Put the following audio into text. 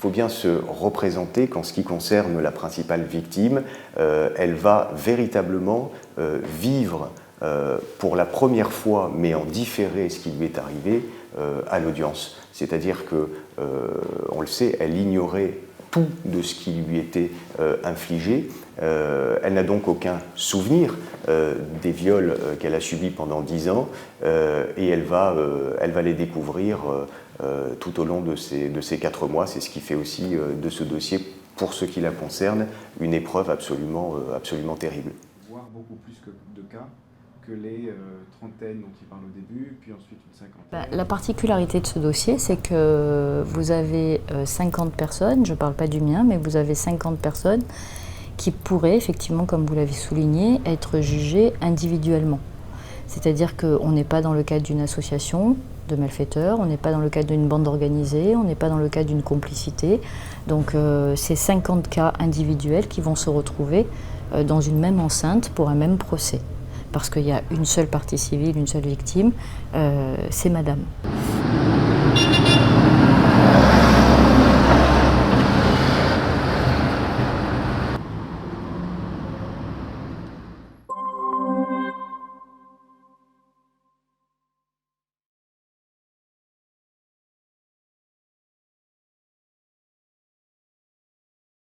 faut bien se représenter qu'en ce qui concerne la principale victime, elle va véritablement vivre pour la première fois, mais en différé, ce qui lui est arrivé à l'audience. C'est-à-dire que, on le sait, elle ignorait tout de ce qui lui était infligé. Elle n'a donc aucun souvenir des viols qu'elle a subis pendant 10 ans et elle va les découvrir tout au long de ces 4 mois. C'est ce qui fait aussi de ce dossier, pour ce qui la concerne, une épreuve absolument terrible. Voire beaucoup plus de cas que les trentaines dont il parle au début, puis ensuite une cinquantaine. La particularité de ce dossier, c'est que vous avez 50 personnes, je ne parle pas du mien, mais vous avez 50 personnes qui pourraient, effectivement, comme vous l'avez souligné, être jugées individuellement. C'est-à-dire qu'on n'est pas dans le cadre d'une association de malfaiteurs, on n'est pas dans le cadre d'une bande organisée, on n'est pas dans le cadre d'une complicité. Donc c'est 50 cas individuels qui vont se retrouver dans une même enceinte pour un même procès. Parce qu'il y a une seule partie civile, une seule victime, c'est madame.